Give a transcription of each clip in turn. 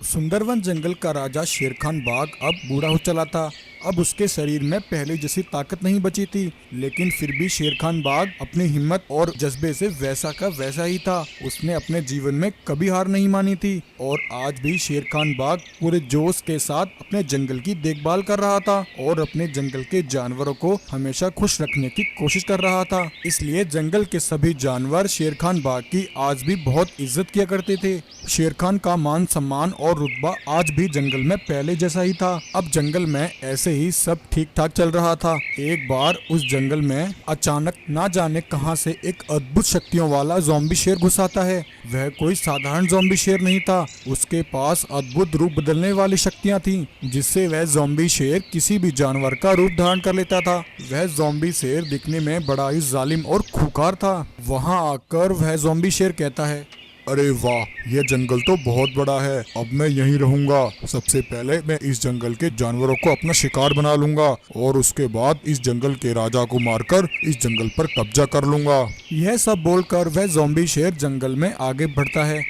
सुंदरवन जंगल का राजा शेर खान बाघ अब बूढ़ा हो चला था। अब उसके शरीर में पहले जैसी ताकत नहीं बची थी, लेकिन फिर भी शेर खान बाघ अपनी हिम्मत और जज्बे से वैसा का वैसा ही था। उसने अपने जीवन में कभी हार नहीं मानी थी और आज भी शेर खान बाघ पूरे जोश के साथ अपने जंगल की देखभाल कर रहा था और अपने जंगल के जानवरों को हमेशा खुश रखने की कोशिश कर रहा था। इसलिए जंगल के सभी जानवर शेर खान बाघ की आज भी बहुत इज्जत किया करते थे। शेर खान का मान सम्मान और रुतबा आज भी जंगल में पहले जैसा ही था। अब जंगल में ऐसे ही सब ठीक ठाक चल रहा था। एक बार उस जंगल में अचानक ना जाने कहां से एक अद्भुत शक्तियों वाला ज़ॉम्बी शेर घुस आता है। वह कोई साधारण ज़ॉम्बी शेर नहीं था, उसके पास अद्भुत रूप बदलने वाली शक्तियां थीं, जिससे वह ज़ॉम्बी शेर किसी भी जानवर का रूप धारण कर लेता था। वह ज़ॉम्बी शेर दिखने में बड़ा ही जालिम और खूंखार था। वहां आकर वह ज़ॉम्बी शेर कहता है, अरे वाह, यह जंगल तो बहुत बड़ा है। अब मैं यहीं रहूंगा। सबसे पहले मैं इस जंगल के जानवरों को अपना शिकार बना लूंगा और उसके बाद इस जंगल के राजा को मारकर इस जंगल पर कब्जा कर लूंगा। यह सब बोलकर वह ज़ॉम्बी शेर जंगल में आगे बढ़ता है।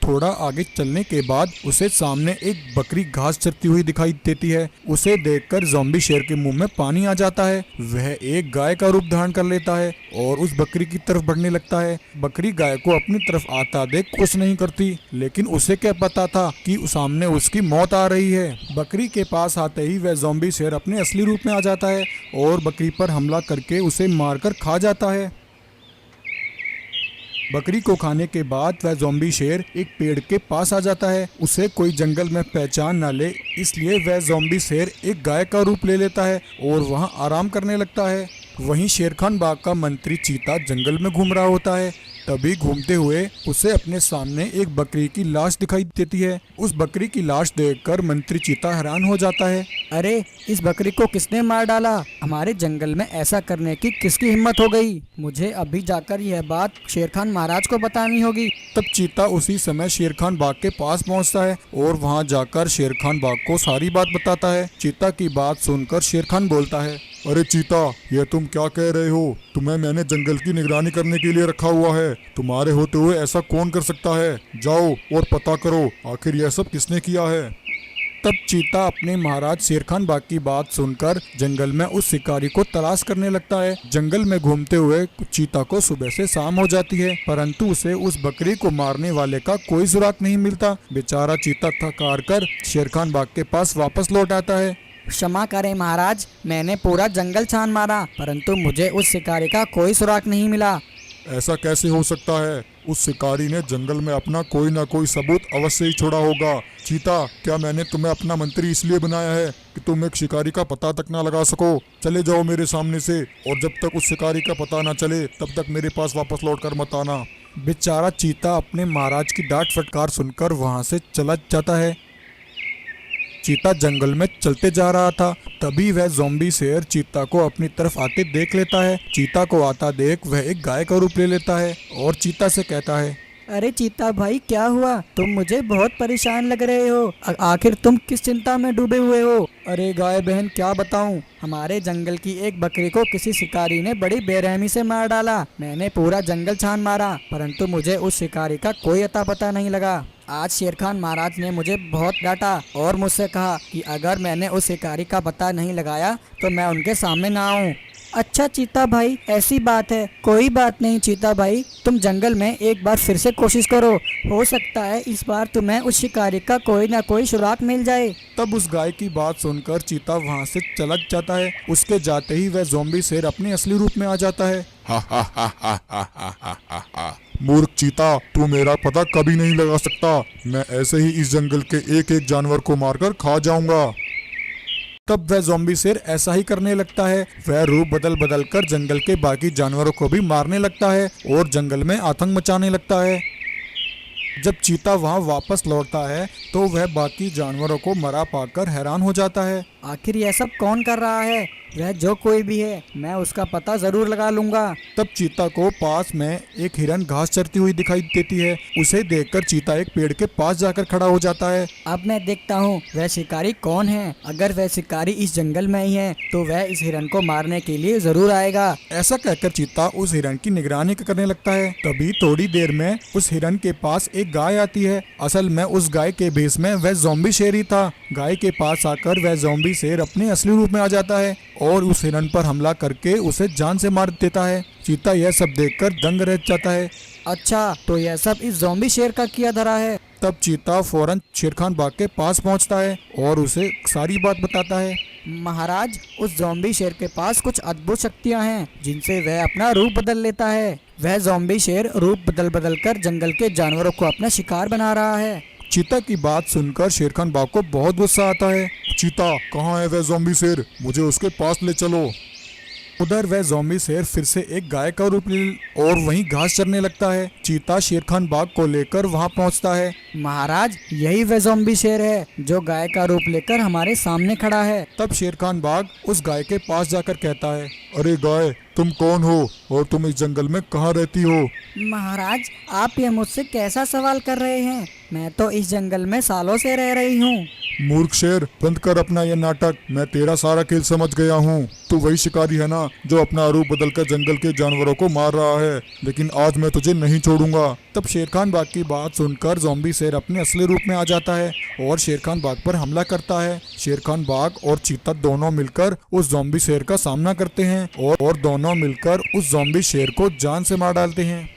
थोड़ा आगे चलने के बाद उसे सामने एक बकरी घास चरती हुई दिखाई देती है। उसे देखकर ज़ॉम्बी शेर के मुंह में पानी आ जाता है। वह एक गाय का रूप धारण कर लेता है और उस बकरी की तरफ बढ़ने लगता है। बकरी गाय को अपनी तरफ आता देख कुछ नहीं करती, लेकिन उसे क्या पता था कि सामने उसकी मौत आ रही है। बकरी के पास आते ही वह ज़ॉम्बी शेर अपने असली रूप में आ जाता है और बकरी पर हमला करके उसे मारकर खा जाता है। बकरी को खाने के बाद वह ज़ॉम्बी शेर एक पेड़ के पास आ जाता है। उसे कोई जंगल में पहचान न ले, इसलिए वह ज़ॉम्बी शेर एक गाय का रूप ले लेता है और वहां आराम करने लगता है। वहीं शेर खान बाग का मंत्री चीता जंगल में घूम रहा होता है। तभी घूमते हुए उसे अपने सामने एक बकरी की लाश दिखाई देती है। उस बकरी की लाश देखकर मंत्री चीता हैरान हो जाता है। अरे, इस बकरी को किसने मार डाला? हमारे जंगल में ऐसा करने की किसकी हिम्मत हो गई? मुझे अभी जाकर यह बात शेर खान महाराज को बतानी होगी। तब चीता उसी समय शेर खान बाग के पास पहुंचता है और वहां जाकर शेर खान बाग को सारी बात बताता है। चीता की बात सुनकर शेर खान बोलता है, अरे चीता, यह तुम क्या कह रहे हो? तुम्हें मैंने जंगल की निगरानी करने के लिए रखा हुआ है। तुम्हारे होते हुए ऐसा कौन कर सकता है? जाओ और पता करो आखिर यह सब किसने किया है। तब चीता अपने महाराज शेर खान बाग की बात सुनकर जंगल में उस शिकारी को तलाश करने लगता है। जंगल में घूमते हुए चीता को सुबह से शाम हो जाती है, परंतु उसे उस बकरी को मारने वाले का कोई सुराग नहीं मिलता। बेचारा चीता थक हार कर शेर खान बाग के पास वापस लौट आता है। क्षमा करें महाराज, मैंने पूरा जंगल छान मारा, परंतु मुझे उस शिकारी का कोई सुराग नहीं मिला। ऐसा कैसे हो सकता है? उस शिकारी ने जंगल में अपना कोई ना कोई सबूत अवश्य ही छोड़ा होगा। चीता, क्या मैंने तुम्हें अपना मंत्री इसलिए बनाया है कि तुम एक शिकारी का पता तक ना लगा सको? चले जाओ मेरे सामने से, और जब तक उस शिकारी का पता ना चले तब तक मेरे पास वापस लौट कर मत आना। बेचारा चीता अपने महाराज की डांट फटकार सुनकर वहां से चला जाता है। चीता जंगल में चलते जा रहा था, तभी वह ज़ॉम्बी शेर चीता को अपनी तरफ आते देख लेता है। चीता को आता देख वह एक गाय का रूप ले लेता है और चीता से कहता है, अरे चीता भाई, क्या हुआ? तुम मुझे बहुत परेशान लग रहे हो। आखिर तुम किस चिंता में डूबे हुए हो? अरे गाय बहन, क्या बताऊं, हमारे जंगल की एक बकरी को किसी शिकारी ने बड़ी बेरहमी से मार डाला। मैंने पूरा जंगल छान मारा, परंतु मुझे उस शिकारी का कोई अता पता नहीं लगा। आज शेर खान महाराज ने मुझे बहुत डांटा और मुझसे कहा कि अगर मैंने उस शिकारी का पता नहीं लगाया तो मैं उनके सामने ना आऊं। अच्छा चीता भाई, ऐसी बात है। कोई बात नहीं चीता भाई, तुम जंगल में एक बार फिर से कोशिश करो। हो सकता है इस बार तुम्हें उस शिकारी का कोई ना कोई सुराग मिल जाए। तब उस गाय की बात सुनकर चीता वहां से चला जाता है। उसके जाते ही वह ज़ॉम्बी शेर अपने असली रूप में आ जाता है। मूर्ख चीता, तू मेरा पता कभी नहीं लगा सकता। मैं ऐसे ही इस जंगल के एक एक जानवर को मारकर खा जाऊंगा। तब वह ज़ॉम्बी शेर ऐसा ही करने लगता है। वह रूप बदल बदल कर जंगल के बाकी जानवरों को भी मारने लगता है और जंगल में आतंक मचाने लगता है। जब चीता वहां वापस लौटता है तो वह बाकी जानवरों को मरा पाकर हैरान हो जाता है। आखिर यह सब कौन कर रहा है? वह जो कोई भी है, मैं उसका पता जरूर लगा लूंगा। तब चीता को पास में एक हिरन घास चरती हुई दिखाई देती है। उसे देखकर चीता एक पेड़ के पास जाकर खड़ा हो जाता है। अब मैं देखता हूँ वह शिकारी कौन है। अगर वह शिकारी इस जंगल में ही है तो वह इस हिरन को मारने के लिए जरूर आएगा। ऐसा कहकर चीता उस हिरन की निगरानी करने लगता है। तभी थोड़ी देर में उस हिरन के पास एक गाय आती है। असल में उस गाय के भेष में वह ज़ॉम्बी शेर ही था। गाय के पास आकर वह ज़ॉम्बी शेर अपने असली रूप में आ जाता है और उस हिरन पर हमला करके उसे जान से मार देता है। चीता यह सब देखकर दंग रह जाता है। अच्छा, तो यह सब इस ज़ॉम्बी शेर का किया धरा है। तब चीता फौरन शेरखान बाग के पास पहुंचता है और उसे सारी बात बताता है। महाराज, उस ज़ॉम्बी शेर के पास कुछ अद्भुत शक्तियां हैं जिनसे वह अपना रूप बदल लेता है। वह ज़ॉम्बी शेर रूप बदल कर जंगल के जानवरों को अपना शिकार बना रहा है। चीता की बात सुनकर शेरखान बाग को बहुत गुस्सा आता है। चीता, कहाँ है वह ज़ॉम्बी शेर? मुझे उसके पास ले चलो। उधर वह ज़ॉम्बी शेर फिर से एक गाय का रूप ले और वहीं घास चरने लगता है। चीता शेरखान बाग को लेकर वहां पहुंचता है। महाराज, यही वह ज़ॉम्बी शेर है जो गाय का रूप लेकर हमारे सामने खड़ा है। तब शेरखान बाग उस गाय के पास जाकर कहता है, अरे गाय, तुम कौन हो और तुम इस जंगल में कहाँ रहती हो? महाराज, आप ये मुझसे कैसा सवाल कर रहे हैं? मैं तो इस जंगल में सालों से रह रही हूँ। मूर्ख शेर, बंद कर अपना यह नाटक। मैं तेरा सारा खेल समझ गया हूँ। तू वही शिकारी है ना जो अपना रूप बदलकर जंगल के जानवरों को मार रहा है, लेकिन आज मैं तुझे नहीं छोड़ूंगा। तब शेरखान बाग की बात सुनकर ज़ॉम्बी शेर अपने असली रूप में आ जाता है और शेरखान बाग पर हमला करता है। शेरखान बाग और चीता दोनों मिलकर उस ज़ॉम्बी शेर का सामना करते हैं और दोनों मिलकर उस ज़ॉम्बी शेर को जान से मार डालते हैं।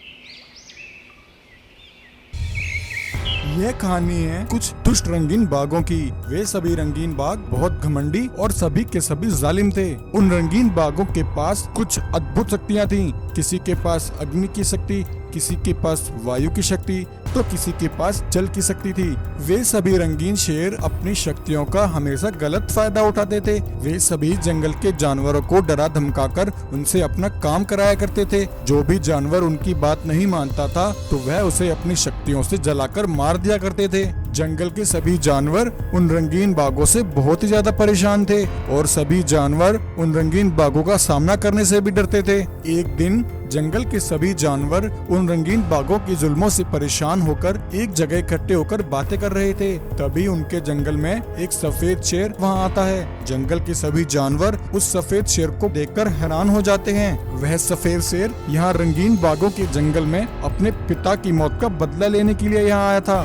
यह कहानी है कुछ दुष्ट रंगीन बागों की। वे सभी रंगीन बाग बहुत घमंडी और सभी के सभी जालिम थे। उन रंगीन बागों के पास कुछ अद्भुत शक्तियाँ थीं। किसी के पास अग्नि की शक्ति, किसी के पास वायु की शक्ति, तो किसी के पास जल की शक्ति थी। वे सभी रंगीन शेर अपनी शक्तियों का हमेशा गलत फायदा उठाते थे। वे सभी जंगल के जानवरों को डरा धमकाकर उनसे अपना काम कराया करते थे। जो भी जानवर उनकी बात नहीं मानता था तो वह उसे अपनी शक्तियों से जलाकर मार दिया करते थे। जंगल के सभी जानवर उन रंगीन बागों से बहुत ही ज्यादा परेशान थे और सभी जानवर उन रंगीन बागों का सामना करने से भी डरते थे। एक दिन जंगल के सभी जानवर उन रंगीन बागों की जुल्मों से परेशान होकर एक जगह इकट्ठे होकर बातें कर रहे थे। तभी उनके जंगल में एक सफेद शेर वहां आता है। जंगल के सभी जानवर उस सफेद शेर को देखकर हैरान हो जाते हैं। वह सफेद शेर यहाँ रंगीन बागों के जंगल में अपने पिता की मौत का बदला लेने के लिए यहाँ आया था।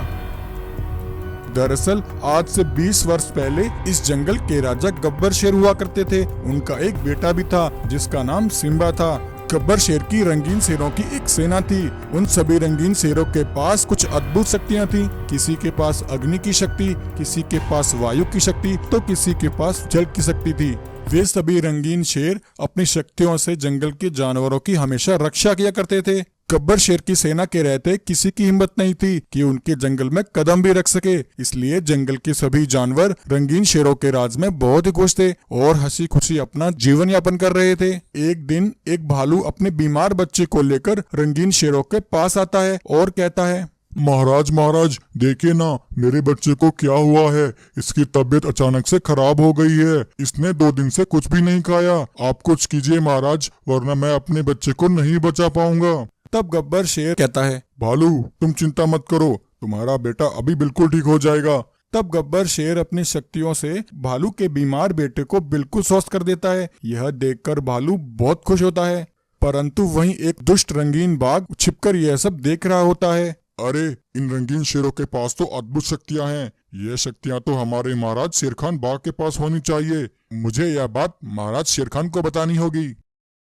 दरअसल आज से 20 वर्ष पहले इस जंगल के राजा गब्बर शेर हुआ करते थे। उनका एक बेटा भी था जिसका नाम सिम्बा था। गब्बर शेर की रंगीन शेरों की एक सेना थी। उन सभी रंगीन शेरों के पास कुछ अद्भुत शक्तियां थीं। किसी के पास अग्नि की शक्ति, किसी के पास वायु की शक्ति, तो किसी के पास जल की शक्ति थी। वे सभी रंगीन शेर अपनी शक्तियों से जंगल के जानवरों की हमेशा रक्षा किया करते थे। गब्बर शेर की सेना के रहते किसी की हिम्मत नहीं थी कि उनके जंगल में कदम भी रख सके। इसलिए जंगल के सभी जानवर रंगीन शेरों के राज में बहुत ही खुश थे और हंसी खुशी अपना जीवन यापन कर रहे थे। एक दिन एक भालू अपने बीमार बच्चे को लेकर रंगीन शेरों के पास आता है और कहता है, महाराज महाराज, देखिए ना, मेरे बच्चे को क्या हुआ है। इसकी तबीयत अचानक से खराब हो गई है। इसने 2 दिन से कुछ भी नहीं खाया। आप कुछ कीजिए महाराज, वरना मैं अपने बच्चे को नहीं बचा पाऊंगा। तब गब्बर शेर कहता है, भालू, तुम चिंता मत करो, तुम्हारा बेटा अभी बिल्कुल ठीक हो जाएगा। तब गब्बर शेर अपनी शक्तियों से भालू के बीमार बेटे को बिल्कुल स्वस्थ कर देता है। यह देखकर भालू बहुत खुश होता है, परंतु वहीं एक दुष्ट रंगीन बाघ छिपकर यह सब देख रहा होता है। अरे, इन रंगीन शेरों के पास तो अद्भुत शक्तियां हैं। ये शक्तियां तो हमारे महाराज शेरखान बाघ के पास होनी चाहिए। मुझे यह बात महाराज शेरखान को बतानी होगी।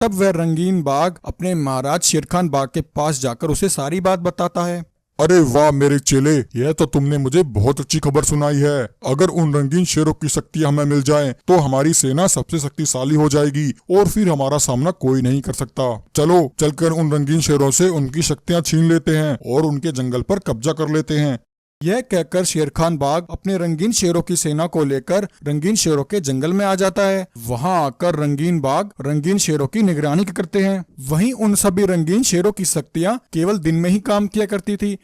तब वह रंगीन बाघ अपने महाराज शेरखान बाघ के पास जाकर उसे सारी बात बताता है। अरे वाह मेरे चेले, यह तो तुमने मुझे बहुत अच्छी खबर सुनाई है। अगर उन रंगीन शेरों की शक्ति हमें मिल जाए तो हमारी सेना सबसे शक्तिशाली हो जाएगी और फिर हमारा सामना कोई नहीं कर सकता। चलो चलकर उन रंगीन शेरों से उनकी शक्तियां छीन लेते हैं और उनके जंगल पर कब्जा कर लेते हैं। यह कहकर शेरखान बाघ अपने रंगीन शेरों की सेना को लेकर रंगीन शेरों के जंगल में आ जाता है। वहां आकर रंगीन बाघ रंगीन शेरों की निगरानी करते हैं। वहीं उन सभी रंगीन शेरों की शक्तियां केवल दिन में ही काम किया करती थी।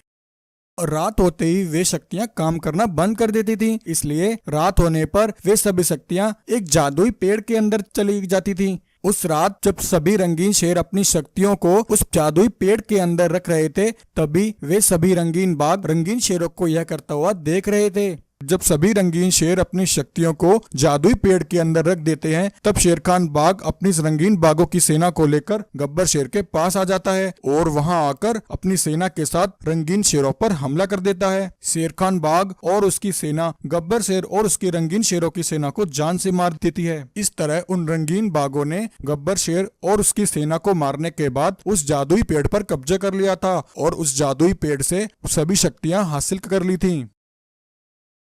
रात होते ही वे शक्तियां काम करना बंद कर देती थीं। इसलिए रात होने पर वे सभी शक्तियां एक जादुई पेड़ के अंदर चली जाती थीं। उस रात जब सभी रंगीन शेर अपनी शक्तियों को उस जादुई पेड़ के अंदर रख रहे थे, तभी वे सभी रंगीन बाघ रंगीन शेरों को यह करता हुआ देख रहे थे। जब सभी रंगीन शेर अपनी शक्तियों को जादुई पेड़ के अंदर रख देते हैं, तब शेर खान बाघ अपनी रंगीन बाघों की सेना को लेकर गब्बर शेर के पास आ जाता है और वहां आकर अपनी सेना के साथ रंगीन शेरों पर हमला कर देता है। शेर खान बाघ और उसकी सेना गब्बर शेर और उसकी रंगीन शेरों की सेना को जान से मार देती है। इस तरह उन रंगीन बाघों ने गब्बर शेर और उसकी सेना को मारने के बाद उस जादुई पेड़ पर कब्जा कर लिया था और उस जादुई पेड़ से सभी शक्तियां हासिल कर ली थीं।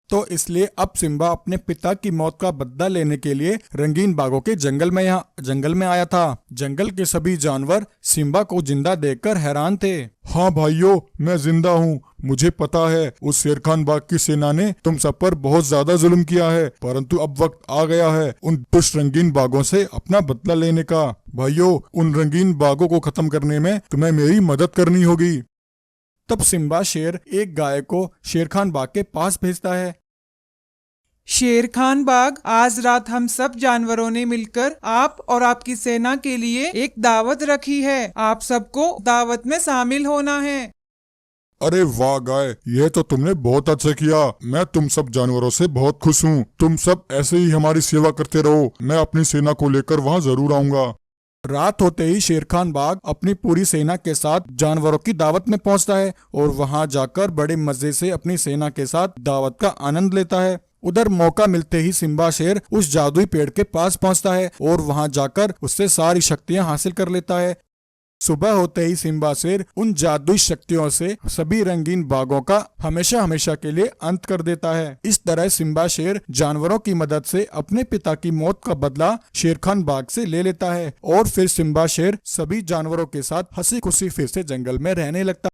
तो इसलिए अब सिम्बा अपने पिता की मौत का बदला लेने के लिए रंगीन बाघों के जंगल में आया था। जंगल के सभी जानवर सिम्बा को जिंदा देखकर हैरान थे। हाँ भाइयों, मैं जिंदा हूँ। मुझे पता है उस शेर खान बाग की सेना ने तुम सब पर बहुत ज्यादा जुल्म किया है, परंतु अब वक्त आ गया है उन दुष्ट रंगीन बाघों से अपना बदला लेने का। भाइयों, उन रंगीन बाघों को खत्म करने में तुम्हें मेरी मदद करनी होगी। तब सिम्बा शेर एक गाय को शेर खान बाग के पास भेजता है। शेर खान बाग, आज रात हम सब जानवरों ने मिलकर आप और आपकी सेना के लिए एक दावत रखी है। आप सबको दावत में शामिल होना है। अरे वाह गाय, यह तो तुमने बहुत अच्छा किया। मैं तुम सब जानवरों से बहुत खुश हूँ। तुम सब ऐसे ही हमारी सेवा करते रहो। मैं अपनी सेना को लेकर वहाँ जरूर आऊंगा। रात होते ही शेर खान बाघ अपनी पूरी सेना के साथ जानवरों की दावत में पहुंचता है और वहां जाकर बड़े मजे से अपनी सेना के साथ दावत का आनंद लेता है। उधर मौका मिलते ही सिम्बा शेर उस जादुई पेड़ के पास पहुंचता है और वहां जाकर उससे सारी शक्तियां हासिल कर लेता है। सुबह होते ही सिम्बा शेर उन जादुई शक्तियों से सभी रंगीन बाघों का हमेशा हमेशा के लिए अंत कर देता है। इस तरह सिम्बा शेर जानवरों की मदद से अपने पिता की मौत का बदला शेर खान बाघ से ले लेता है और फिर सिम्बा शेर सभी जानवरों के साथ हंसी खुशी फिर से जंगल में रहने लगता है।